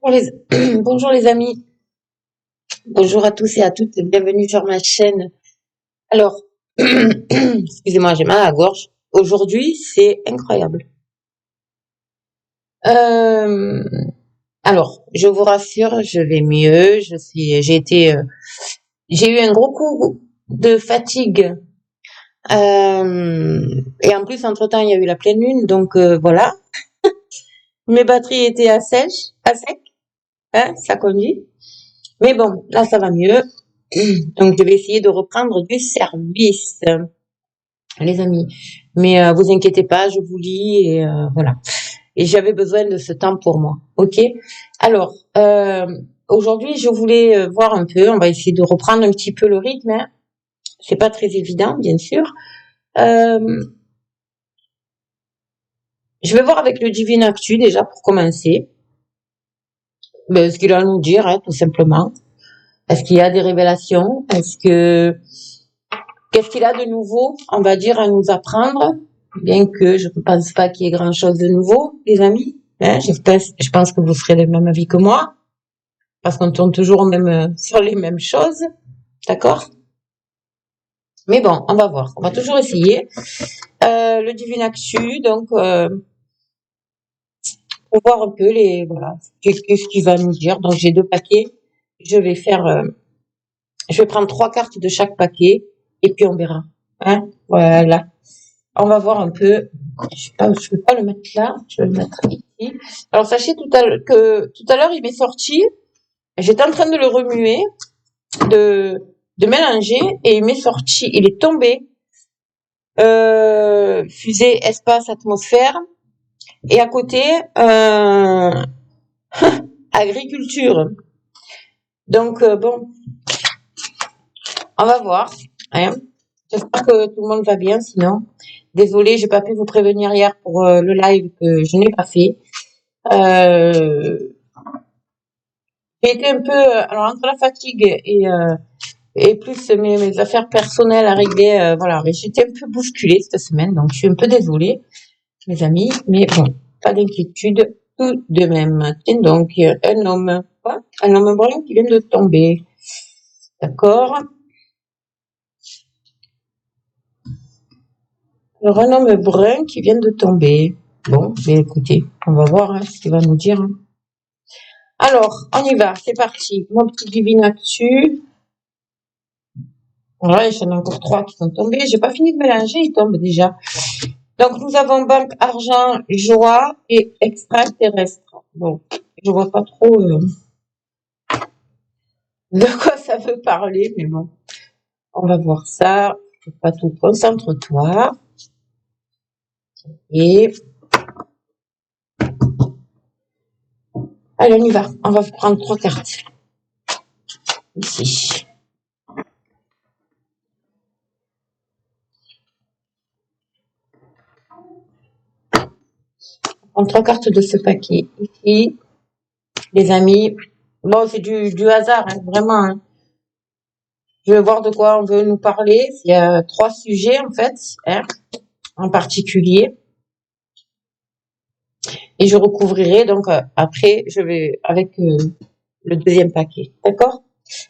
Bonjour Bonjour les amis, bonjour à tous et à toutes, bienvenue sur ma chaîne. Alors, excusez-moi, j'ai mal à la gorge. Aujourd'hui, c'est incroyable. Euh, alors, je vous rassure, je vais mieux. J'ai eu un gros coup de fatigue. Et en plus, entre-temps, il y a eu la pleine lune, donc voilà. Mes batteries étaient à sec, hein, ça conduit. Mais bon, là, ça va mieux. Donc, je vais essayer de reprendre du service, les amis. Mais vous inquiétez pas, je vous lis et voilà. Et j'avais besoin de ce temps pour moi. Ok. Alors, aujourd'hui, je voulais voir un peu. On va essayer de reprendre un petit peu le rythme. Hein. C'est pas très évident, bien sûr. Euh, je vais voir avec le Divine Actu déjà pour commencer. Ben, ce qu'il a à nous dire, hein, tout simplement. Est-ce qu'il y a des révélations? Qu'est-ce qu'il a de nouveau, on va dire, à nous apprendre? Bien que je ne pense pas qu'il y ait grand-chose de nouveau, les amis. Hein, je pense que vous serez du même avis que moi, parce qu'on tourne toujours même sur les mêmes choses, d'accord? Mais bon, on va voir. On va toujours essayer. Le Divine Actu, donc, pour voir un peu voilà, qu'est-ce qu'il va nous dire. Donc, j'ai 2 paquets. Je vais faire, je vais prendre 3 cartes de chaque paquet, et puis on verra. Hein, voilà. On va voir un peu. Je vais pas le mettre là, je vais le mettre ici. Alors sachez que tout à l'heure il m'est sorti. J'étais en train de le remuer, de mélanger, et il m'est sorti. Il est tombé. Fusée espace atmosphère, et à côté agriculture. Donc bon, on va voir. Hein. J'espère que tout le monde va bien. Sinon, désolée, j'ai pas pu vous prévenir hier pour le live que je n'ai pas fait. J'ai été un peu, alors entre la fatigue et plus mes affaires personnelles à régler, voilà, mais j'étais un peu bousculée cette semaine, donc je suis un peu désolée, mes amis, mais bon, pas d'inquiétude tout de même. Tiens donc, un homme brun qui vient de tomber, d'accord. Alors un homme brun qui vient de tomber. Bon, mais écoutez, on va voir hein, ce qu'il va nous dire. Hein. Alors, on y va, c'est parti. Mon petit divin actu. Ouais, j'en ai encore 3 qui sont tombés. J'ai pas fini de mélanger, ils tombent déjà. Donc, nous avons banque, argent, joie et extraterrestre. Bon, je vois pas trop de quoi ça veut parler, mais bon, on va voir ça. Faut pas tout, concentre-toi. Et allez, on y va. On va prendre 3 cartes. Ici. On prend 3 cartes de ce paquet. Ici, les amis. Bon, c'est du hasard, hein, vraiment. Hein. Je vais voir de quoi on veut nous parler. Il y a 3 sujets, en fait, hein, en particulier. Et je recouvrirai, donc, après, je vais avec le deuxième paquet. D'accord?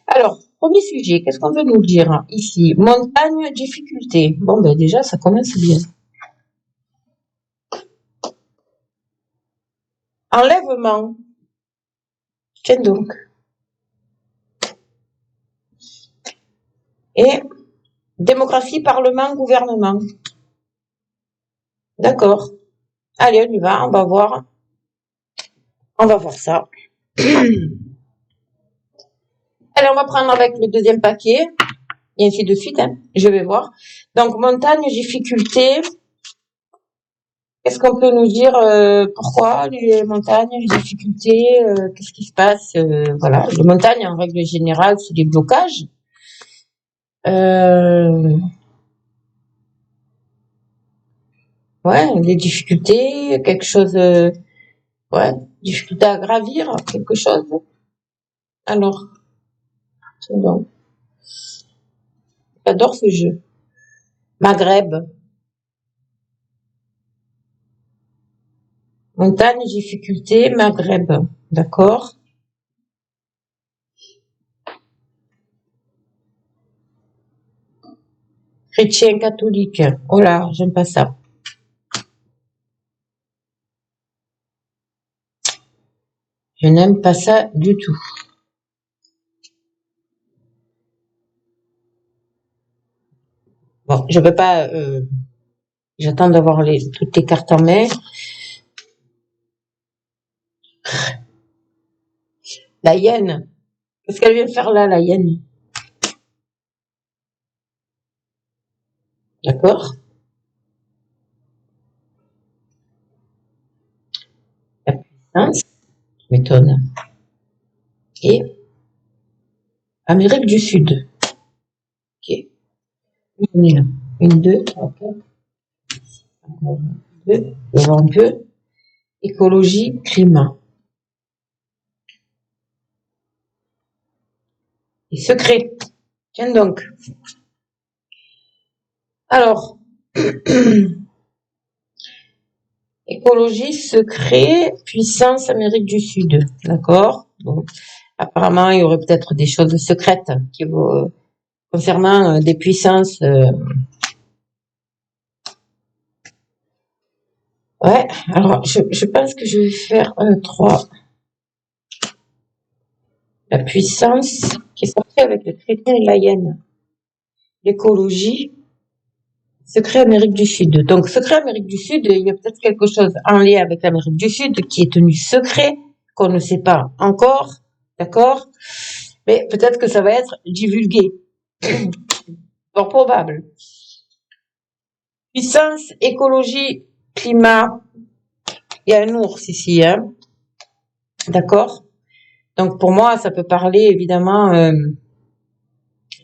Alors, premier sujet, qu'est-ce qu'on veut nous dire hein, ici? Montagne, difficulté. Bon, ben déjà, ça commence bien. Enlèvement. Tiens donc. Et démocratie, parlement, gouvernement. D'accord. Allez, on y va, on va voir. On va voir ça. Allez, on va prendre avec le deuxième paquet. Et ainsi de suite. Hein. Je vais voir. Donc, montagne, difficulté. Qu'est-ce qu'on peut nous dire pourquoi les montagnes, les difficultés, qu'est-ce qui se passe voilà, les montagnes en règle générale, c'est des blocages. Ouais, des difficultés, quelque chose, ouais, difficulté à gravir, quelque chose. Alors, c'est donc, j'adore ce jeu. Maghreb, montagne, difficulté, Maghreb, d'accord. Chrétien catholique. Oh là, j'aime pas ça. Je n'aime pas ça du tout. Bon, je peux pas. J'attends d'avoir toutes les cartes en main. La hyène. Qu'est-ce qu'elle vient faire là, la hyène? D'accord? La puissance. M'étonne. Et Amérique du Sud. Ok. Une, deux, trois, quatre. Encore deux. Je vois un peu. Écologie, climat. Et secret. Tiens donc. Alors, écologie, secret, puissance, Amérique du Sud. D'accord? Bon. Apparemment, il y aurait peut-être des choses secrètes concernant des puissances. Ouais, alors je pense que je vais faire 3. La puissance qui est sortie avec le chrétien et la hyène. L'écologie, secret Amérique du Sud. Donc, secret Amérique du Sud, il y a peut-être quelque chose en lien avec l'Amérique du Sud qui est tenu secret, qu'on ne sait pas encore. D'accord? Mais peut-être que ça va être divulgué. Fort probable. Puissance, écologie, climat. Il y a un ours ici, hein. D'accord? Donc, pour moi, ça peut parler évidemment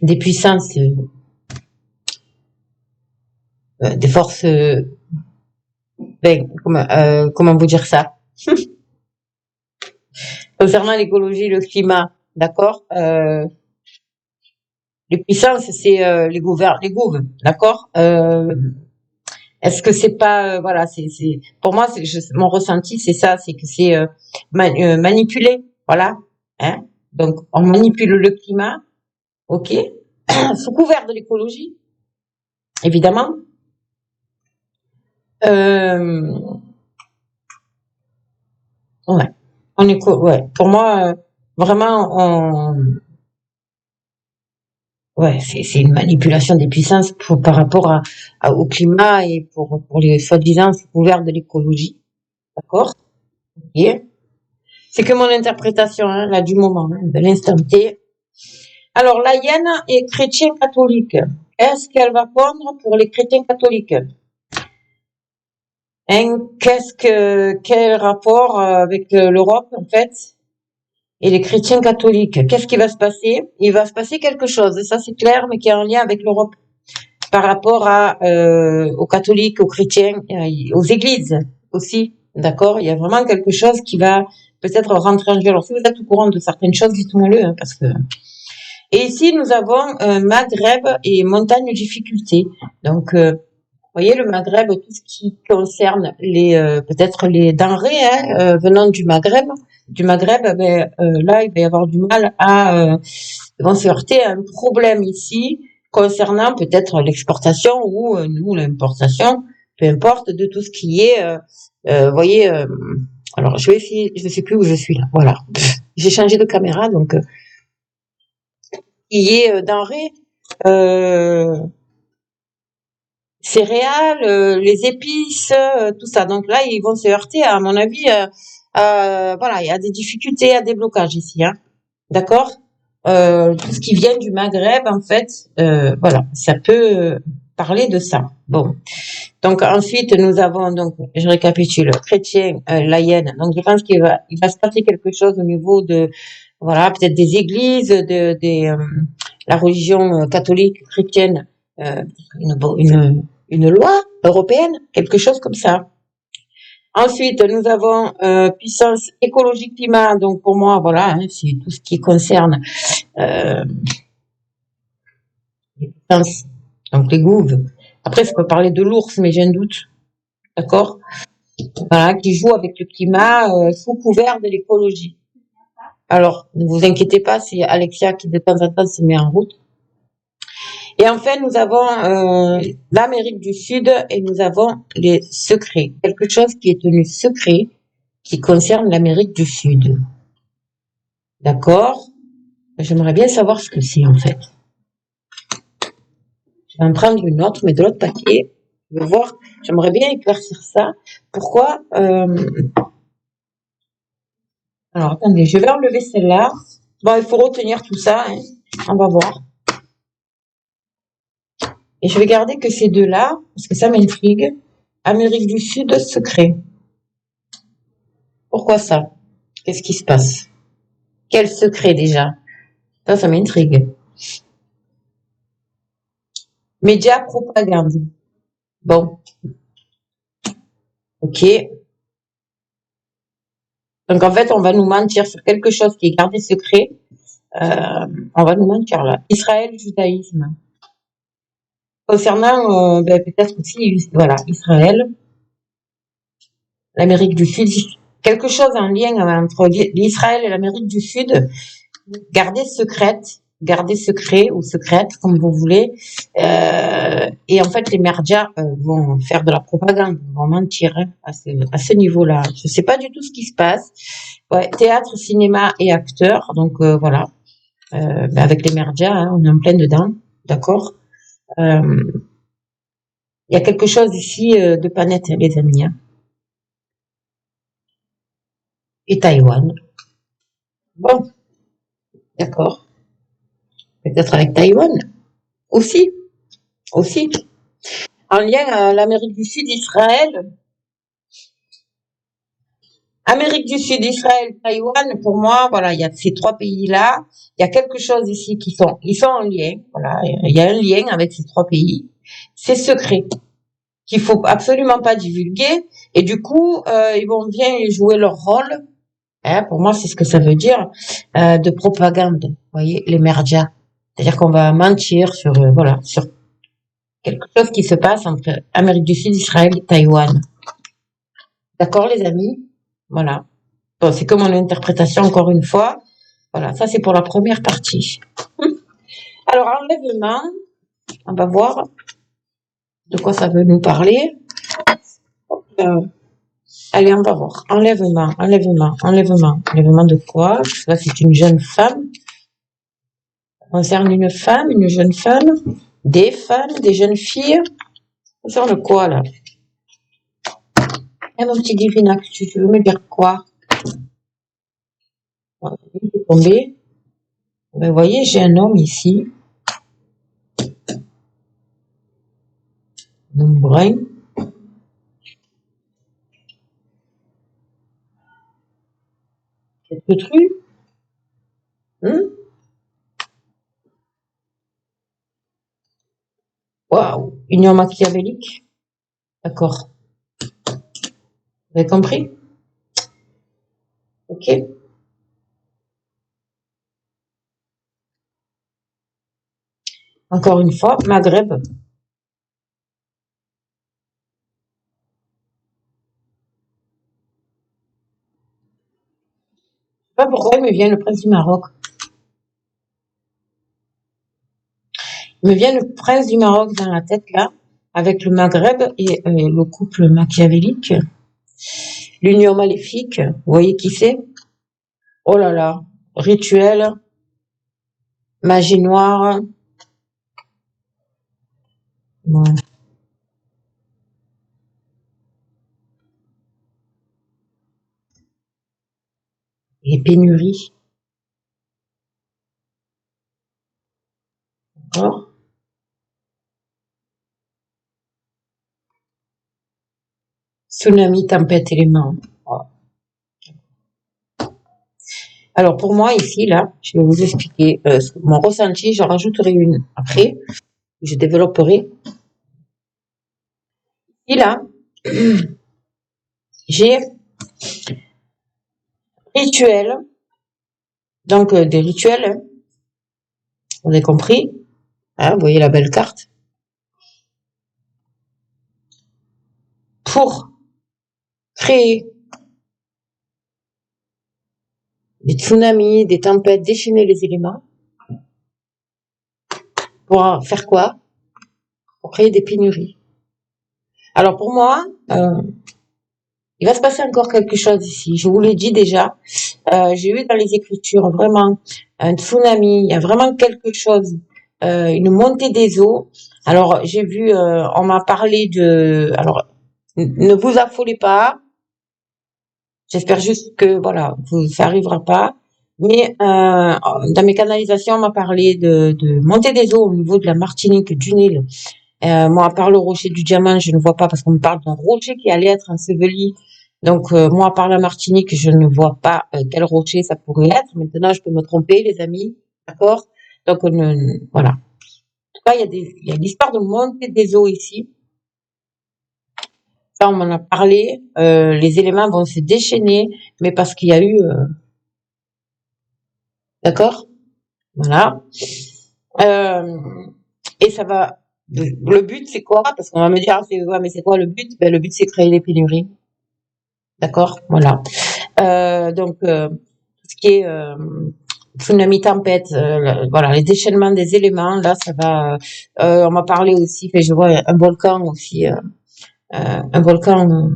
des puissances, des forces, comment vous dire ça? Concernant l'écologie, le climat, d'accord? Les puissances, c'est les gouves, d'accord? Est-ce que c'est pas, voilà, c'est, pour moi, mon ressenti, c'est ça, c'est que c'est manipulé, voilà, hein? Donc, on manipule le climat, ok, sous couvert de l'écologie, évidemment. Ouais, ouais. Pour moi, vraiment, ouais, c'est une manipulation des puissances par rapport au climat et pour les soi-disant sous couvert de l'écologie, d'accord? Ok. C'est que mon interprétation, hein, là, du moment, hein, de l'instant T. Alors, la hyène est chrétien catholique. Est-ce qu'elle va pondre pour les chrétiens catholiques? Hein, quel rapport avec l'Europe, en fait, et les chrétiens catholiques? Qu'est-ce qui va se passer? Il va se passer quelque chose, et ça c'est clair, mais qui est en lien avec l'Europe, par rapport aux catholiques, aux chrétiens, aux églises aussi, d'accord? Il y a vraiment quelque chose qui va peut-être rentrer en jeu. Alors, si vous êtes au courant de certaines choses, dites-moi-le, hein, parce que... Et ici, nous avons Maghreb et montagne difficulté. Donc, vous voyez, le Maghreb, tout ce qui concerne peut-être les denrées venant du Maghreb, ben, là, il va y avoir du mal ils vont se heurter à un problème ici concernant peut-être l'exportation ou nous l'importation, peu importe, de tout ce qui est, vous voyez. Alors, je vais essayer, je ne sais plus où je suis là. Voilà, j'ai changé de caméra, donc qui est denrées. Céréales, les épices, tout ça. Donc là, ils vont se heurter, à mon avis, voilà, il y a des difficultés, il y a des blocages ici, hein. D'accord? Tout ce qui vient du Maghreb, en fait, voilà, ça peut parler de ça. Bon. Donc ensuite, nous avons, donc, je récapitule, chrétien, laïenne. Donc je pense il va se passer quelque chose au niveau de, voilà, peut-être des églises, la religion catholique chrétienne, une loi européenne, quelque chose comme ça. Ensuite, nous avons puissance écologique climat. Donc pour moi, voilà, hein, c'est tout ce qui concerne les puissances, donc les gouves. Après, ça peut parler de l'ours, mais j'ai un doute, d'accord? Voilà, qui joue avec le climat sous couvert de l'écologie. Alors, ne vous inquiétez pas, c'est Alexia qui de temps en temps se met en route. Et enfin, nous avons l'Amérique du Sud et nous avons les secrets. Quelque chose qui est tenu secret qui concerne l'Amérique du Sud. D'accord? J'aimerais bien savoir ce que c'est en fait. Je vais en prendre une autre, mais de l'autre papier. Je vais voir. J'aimerais bien éclaircir ça. Pourquoi Alors attendez, je vais enlever celle-là. Bon, il faut retenir tout ça. Hein. On va voir. Et je vais garder que ces deux-là, parce que ça m'intrigue. Amérique du Sud, secret. Pourquoi ça? Qu'est-ce qui se passe? Quel secret déjà? Ça m'intrigue. Média propagande. Bon, ok. Donc en fait, on va nous mentir sur quelque chose qui est gardé secret. On va nous mentir là. Israël, judaïsme. Concernant peut-être aussi, voilà, Israël, l'Amérique du Sud, quelque chose en lien entre l'Israël et l'Amérique du Sud, gardez secret ou secrète, comme vous voulez. Et en fait, les merdias vont faire de la propagande, vont mentir hein, à ce niveau-là. Je sais pas du tout ce qui se passe. Ouais, théâtre, cinéma et acteurs, donc voilà. Avec les merdias, hein, on est en plein dedans, d'accord. Il y a quelque chose ici de pas net, les amis. Hein. Et Taïwan. Bon, d'accord. Peut-être avec Taïwan aussi, aussi. En lien à l'Amérique du Sud, Israël. Amérique du Sud, Israël, Taïwan, pour moi, voilà, il y a ces trois pays-là. Il y a quelque chose ici ils sont en lien. Voilà, il y a un lien avec ces trois pays. C'est secret qu'il faut absolument pas divulguer. Et du coup, ils vont bien jouer leur rôle. Hein, pour moi, c'est ce que ça veut dire de propagande. Vous voyez, les merdias. C'est-à-dire qu'on va mentir sur voilà sur quelque chose qui se passe entre Amérique du Sud, Israël et Taïwan. D'accord, les amis? Voilà. Bon, c'est comme mon interprétation encore une fois. Voilà, ça c'est pour la première partie. Alors, enlèvement, on va voir de quoi ça veut nous parler. Euh, allez, on va voir. Enlèvement de quoi? Là, c'est une jeune femme. Ça concerne une femme, une jeune femme, des femmes, des jeunes filles. Ça concerne quoi, là? Eh, mon petit Divinax, tu veux me dire quoi? Il est tombé. Vous voyez, j'ai un homme ici. Un homme brun. Quelques trucs. Waouh, union machiavélique. D'accord. Vous avez compris? Ok. Encore une fois, Maghreb. Je sais pas pourquoi il me vient le prince du Maroc. Il me vient le prince du Maroc dans la tête là, avec le Maghreb et le couple machiavélique, l'union maléfique. Vous voyez qui c'est? Oh là là, rituel, magie noire. Bon. Et pénuries. D'accord. Tsunami, tempête, éléments. Oh. Alors pour moi ici là, je vais vous expliquer mon ressenti. J'en rajouterai une après. Je développerai. Et là, j'ai rituels, donc des rituels, hein, vous avez compris, hein, vous voyez la belle carte, pour créer des tsunamis, des tempêtes, déchaîner les éléments, Pour faire quoi? Pour créer des pénuries. Alors pour moi, il va se passer encore quelque chose ici. Je vous l'ai dit déjà. J'ai vu dans les Écritures vraiment un tsunami. Il y a vraiment quelque chose, une montée des eaux. Alors j'ai vu, on m'a parlé de. Alors ne vous affolez pas. J'espère juste que voilà, ça arrivera pas. Mais dans mes canalisations, on m'a parlé de montée des eaux au niveau de la Martinique, du Nil. Moi, à part le rocher du diamant, je ne vois pas parce qu'on me parle d'un rocher qui allait être enseveli. Donc, moi, à part la Martinique, je ne vois pas quel rocher ça pourrait être. Maintenant, je peux me tromper, les amis. D'accord? Donc, voilà. En tout cas, il y a l'histoire de montée des eaux ici. Ça, on m'en a parlé. Les éléments vont se déchaîner, mais parce qu'il y a eu... d'accord? Voilà. Euh, et ça va... Le but, c'est quoi? Parce qu'on va me dire, ouais, mais c'est quoi le but? Ben, le but, c'est créer des pénuries. D'accord? Voilà. Donc, tout ce qui est tsunami, tempête, voilà, les déchaînements des éléments, là, ça va. On m'a parlé aussi, je vois un volcan aussi, un volcan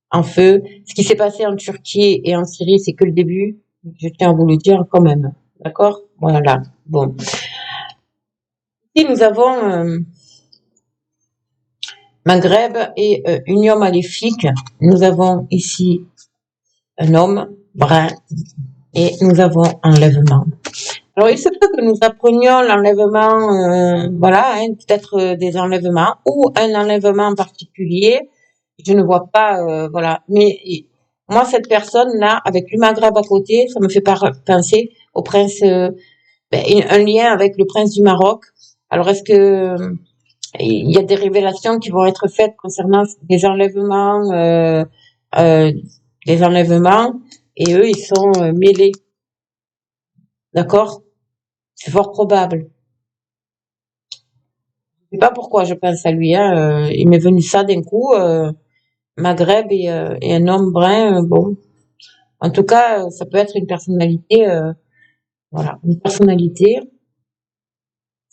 en feu. Ce qui s'est passé en Turquie et en Syrie, c'est que le début. Je tiens à vous le dire quand même. D'accord? Voilà. Bon. Ici, nous avons Maghreb et Union maléfique. Nous avons ici un homme brun et nous avons enlèvement. Alors, il se peut que nous apprenions l'enlèvement, voilà, hein, peut-être des enlèvements ou un enlèvement en particulier. Je ne vois pas, voilà. Mais moi, cette personne-là, avec le Maghreb à côté, ça me fait penser au prince, un lien avec le prince du Maroc. Alors, est-ce que il y a des révélations qui vont être faites concernant euh, des enlèvements, et eux, ils sont mêlés, d'accord? C'est fort probable. Je sais pas pourquoi je pense à lui, hein. Il m'est venu ça d'un coup, Maghreb et un homme brun, bon. En tout cas, ça peut être une personnalité, voilà, une personnalité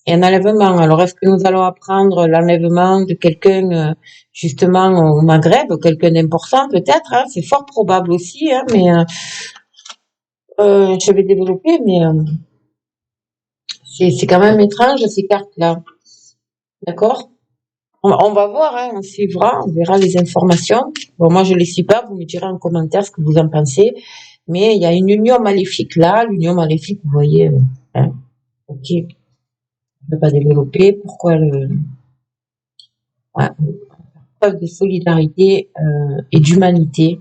et un enlèvement. Alors, est-ce que nous allons apprendre l'enlèvement de quelqu'un, justement, au Maghreb, quelqu'un d'important peut-être, hein, c'est fort probable aussi, hein, mais je vais développer, mais c'est quand même étrange ces cartes-là, d'accord? On va voir, hein, on suivra, on verra les informations. Bon, moi, je les suis pas, vous me direz en commentaire ce que vous en pensez. Mais il y a une union maléfique là, l'union maléfique, vous voyez, hein, ok, je ne peux pas développer. Pourquoi ouais, preuve de solidarité et d'humanité.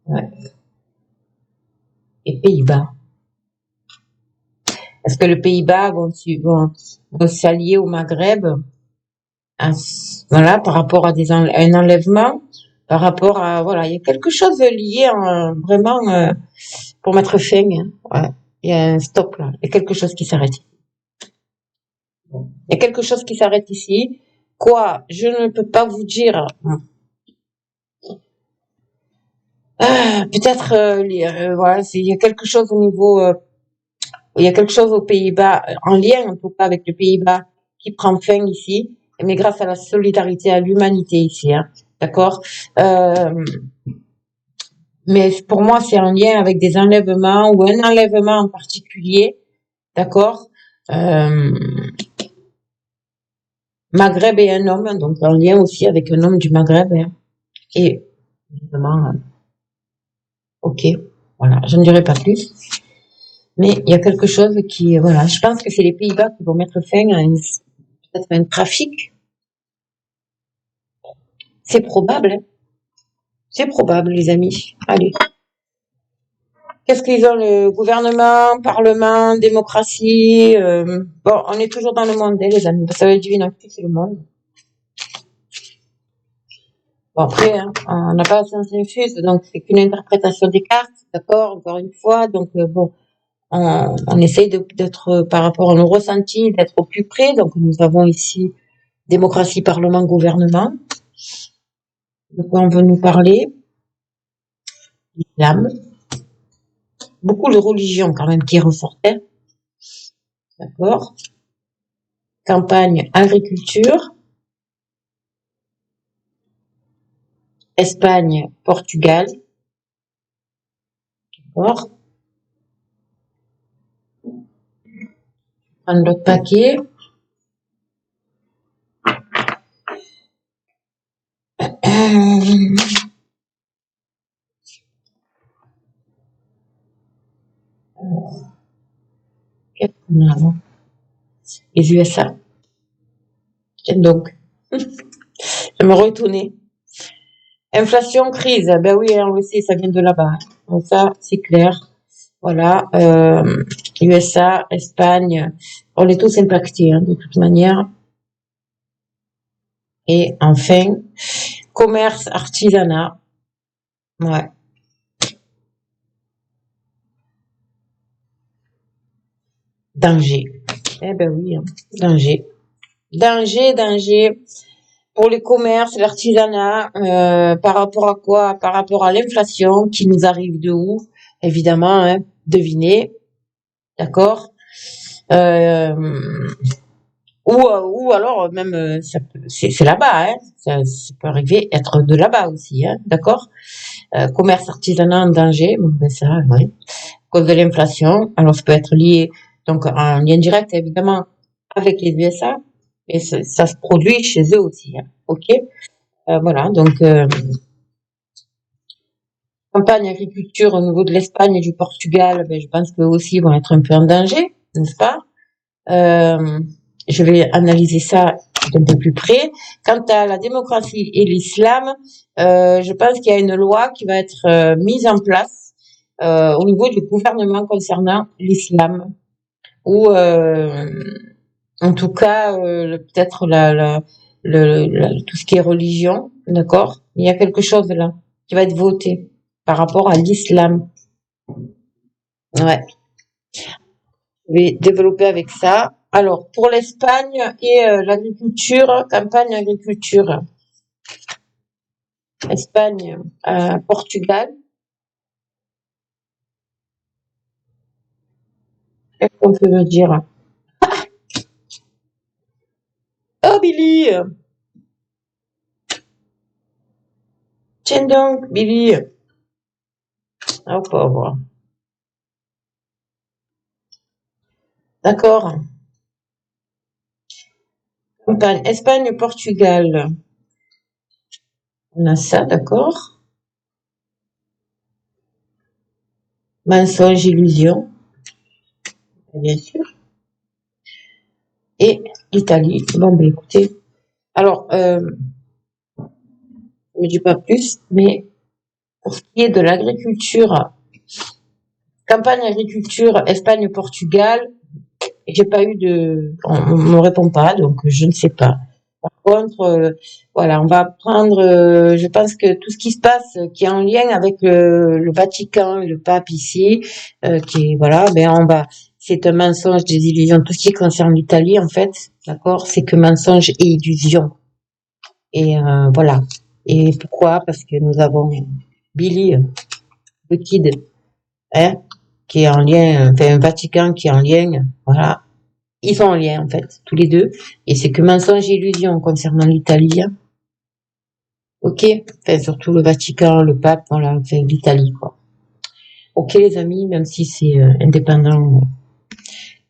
Ouais. Et Pays-Bas. Est-ce que les Pays-Bas vont s'allier au Maghreb, hein, voilà, par rapport à un enlèvement, par rapport à, voilà, il y a quelque chose lié vraiment pour mettre fin, hein. Ouais. Il y a un stop là, il y a quelque chose qui s'arrête. Il y a quelque chose qui s'arrête ici. Quoi? Je ne peux pas vous dire. Peut-être, voilà, il y a quelque chose au niveau, il y a quelque chose aux Pays-Bas, en lien en tout cas avec les Pays-Bas, qui prend fin ici, mais grâce à la solidarité, à l'humanité ici, hein, d'accord. Mais pour moi, c'est en lien avec des enlèvements ou un enlèvement en particulier, d'accord. Euh, Maghreb et un homme, donc en lien aussi avec un homme du Maghreb, hein, et évidemment, ok, voilà, je ne dirai pas plus. Mais il y a quelque chose qui, voilà, je pense que c'est les Pays-Bas qui vont mettre fin à peut-être un trafic. C'est probable, hein. C'est probable, les amis. Allez. Qu'est-ce qu'ils ont, le gouvernement, parlement, démocratie, bon, on est toujours dans le monde, hein, les amis. Ça veut dire c'est le monde. Bon, après, hein, on n'a pas la science infuse, donc c'est qu'une interprétation des cartes, d'accord, encore une fois. Donc, bon, on essaye d'être, par rapport à nos ressentis, d'être au plus près. Donc, nous avons ici démocratie, parlement, gouvernement. De quoi on veut nous parler? L'islam. beaucoup de religion quand même qui ressortait. D'accord. Campagne, agriculture. Espagne, Portugal. D'accord. Prendre l'autre paquet. Qu'est-ce qu'on a là? Les USA. Tiens donc. Je me retourner. Inflation, crise. Ben oui, on le sait, ça vient de là-bas. Donc ça, c'est clair. Voilà. USA, Espagne, on est tous impactés hein, de toute manière. Et enfin, commerce, artisanat. Ouais. Danger. Eh ben oui, hein. Danger. Danger. Pour les commerces, l'artisanat, par rapport à quoi? Par rapport à l'inflation qui nous arrive de où? Évidemment, hein, devinez, d'accord? Euh, ou alors même c'est là-bas, hein? Ça peut arriver être de là-bas aussi, hein, d'accord? Commerce artisanat en danger, bon ben ça, ouais. À cause de l'inflation, alors ça peut être lié donc en lien direct évidemment avec les USA, mais ça se produit chez eux aussi, hein, ok? Voilà, donc campagne agriculture au niveau de l'Espagne et du Portugal, ben, je pense qu'eux aussi vont être un peu en danger, n'est-ce pas? Euh, je vais analyser ça d'un peu plus près. Quant à la démocratie et l'islam, je pense qu'il y a une loi qui va être mise en place au niveau du gouvernement concernant l'islam, ou en tout cas peut-être tout ce qui est religion, d'accord? Il y a quelque chose là qui va être voté par rapport à l'islam. Ouais, je vais développer avec ça. Alors, pour l'Espagne et l'agriculture, campagne agriculture. Espagne, Portugal. Qu'est-ce qu'on peut me dire? Oh, Billy! Tiens donc, Billy! Oh, pauvre. D'accord. Campagne, Espagne, Portugal. On a ça, d'accord. Mensonge, illusion, bien sûr. Et l'Italie. Bon, ben écoutez. Alors, je ne dis pas plus, mais pour ce qui est de l'agriculture, campagne agriculture, Espagne, Portugal, j'ai pas eu on me répond pas, donc je ne sais pas. Par contre, voilà, on va prendre, je pense que tout ce qui se passe, qui est en lien avec le Vatican et le pape ici, qui est, voilà, ben c'est un mensonge, des illusions. Tout ce qui concerne l'Italie, en fait, d'accord, c'est que mensonge et illusion. Et voilà. Et pourquoi? Parce que nous avons Billy, le kid, hein, qui est en lien, enfin, un Vatican qui est en lien, voilà. Ils sont en lien, en fait, tous les deux. Et c'est que mensonge et illusion concernant l'Italie. Hein. Ok? Enfin, surtout le Vatican, le pape, voilà, enfin, l'Italie, quoi. Ok, les amis, même si c'est indépendant.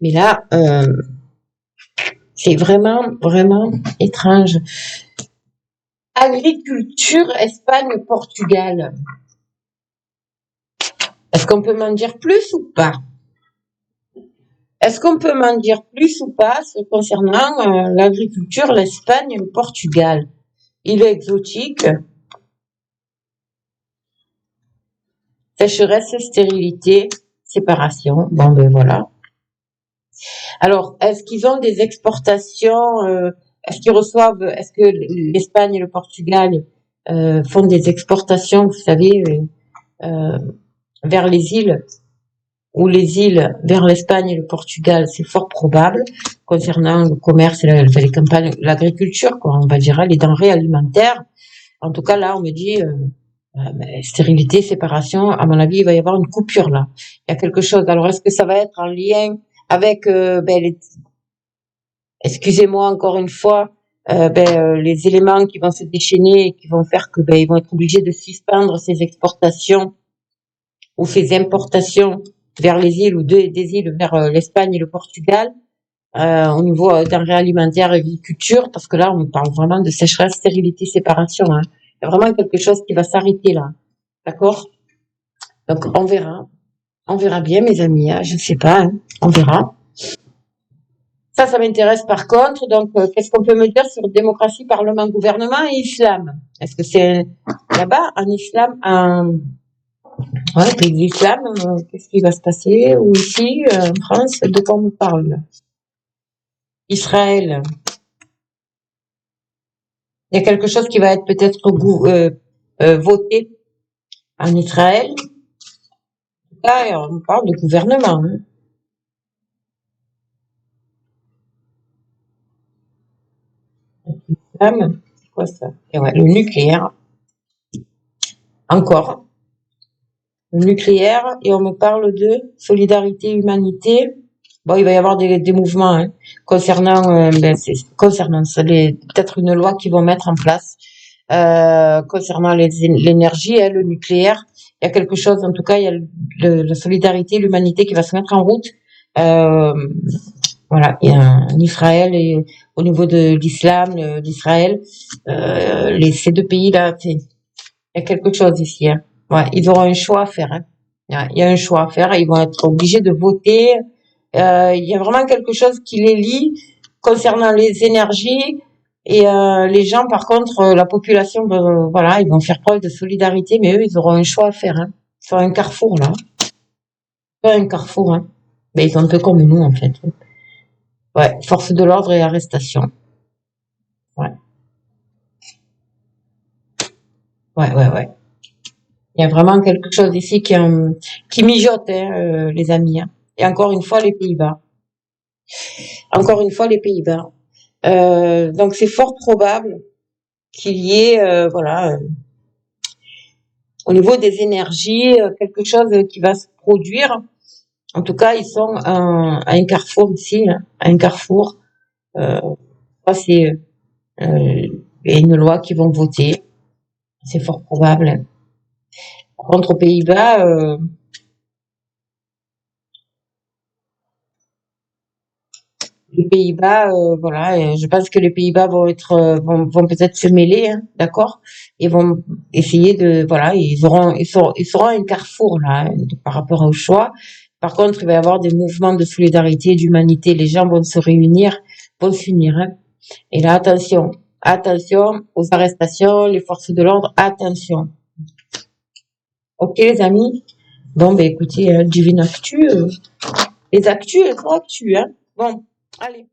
Mais là, c'est vraiment étrange. Agriculture, Espagne, Portugal. Est-ce qu'on peut m'en dire plus ou pas? Est-ce qu'on peut m'en dire plus ou pas concernant l'agriculture, l'Espagne et le Portugal? Il est exotique, sécheresse, stérilité, séparation. Bon, ben voilà. Alors, est-ce qu'ils ont des exportations est-ce que l'Espagne et le Portugal font des exportations, vous savez, vers les îles, ou les îles vers l'Espagne et le Portugal, c'est fort probable, concernant le commerce et les campagnes, l'agriculture, quoi, on va dire, les denrées alimentaires. En tout cas, là, on me dit Mais stérilité, séparation, à mon avis, il va y avoir une coupure là. Il y a quelque chose. Alors, est-ce que ça va être en lien avec, excusez-moi encore une fois, les éléments qui vont se déchaîner et qui vont faire que ils vont être obligés de suspendre ces exportations ou ces importations vers les îles ou des îles vers l'Espagne et le Portugal au niveau denrées alimentaires et agriculture, parce que là, on parle vraiment de sécheresse, stérilité, séparation. Hein. Il y a vraiment quelque chose qui va s'arrêter là. D'accord? Donc, on verra. On verra bien, mes amis. Hein. Je ne sais pas. Hein. On verra. Ça m'intéresse par contre. Donc, qu'est-ce qu'on peut me dire sur démocratie, parlement, gouvernement et islam? Est-ce que c'est là-bas, en islam, pays d'islam, qu'est-ce qui va se passer? Ou ici, en France, de quoi on me parle? Israël. Il y a quelque chose qui va être peut-être voté en Israël. Là, on parle de gouvernement. Hein. Islam, c'est quoi ça? Et ouais, le nucléaire. Encore. Le nucléaire. Et on me parle de solidarité, humanité. Bon, il va y avoir des mouvements hein, concernant, concernant ça, peut-être une loi qu'ils vont mettre en place concernant l'énergie, hein, le nucléaire. Il y a quelque chose, en tout cas, il y a la solidarité, l'humanité qui va se mettre en route. Voilà, il y a en Israël et au niveau de l'islam, d'Israël, ces deux pays-là, il y a quelque chose ici. Hein. Ouais, ils auront un choix à faire. Hein. Ouais, il y a un choix à faire. Ils vont être obligés de voter. Il y a vraiment quelque chose qui les lie concernant les énergies et les gens, par contre, la population, voilà, ils vont faire preuve de solidarité, mais eux, ils auront un choix à faire. Hein. Ils sont un carrefour là, pas un carrefour. Hein. Mais ils sont un peu comme nous en fait. Ouais, force de l'ordre et arrestation. Ouais, ouais. Il y a vraiment quelque chose ici qui mijote, hein, les amis. Hein. Et encore une fois, les Pays-Bas. Encore une fois, les Pays-Bas. Donc c'est fort probable qu'il y ait, au niveau des énergies, quelque chose qui va se produire. En tout cas, ils sont à un carrefour ici, hein, à un carrefour. Euh, c'est une loi qu'ils vont voter. C'est fort probable. Par contre, aux Pays-Bas, je pense que les Pays-Bas vont peut-être se mêler, hein, d'accord, et vont essayer de, voilà, ils seront à un carrefour là, hein, par rapport au choix. Par contre, il va y avoir des mouvements de solidarité, d'humanité. Les gens vont se réunir, vont s'unir. Hein. Et là, attention aux arrestations, les forces de l'ordre, attention. Ok, les amis. Bon, ben écoutez, Divine Actu, les actus, elles sont actus, hein. Bon, allez.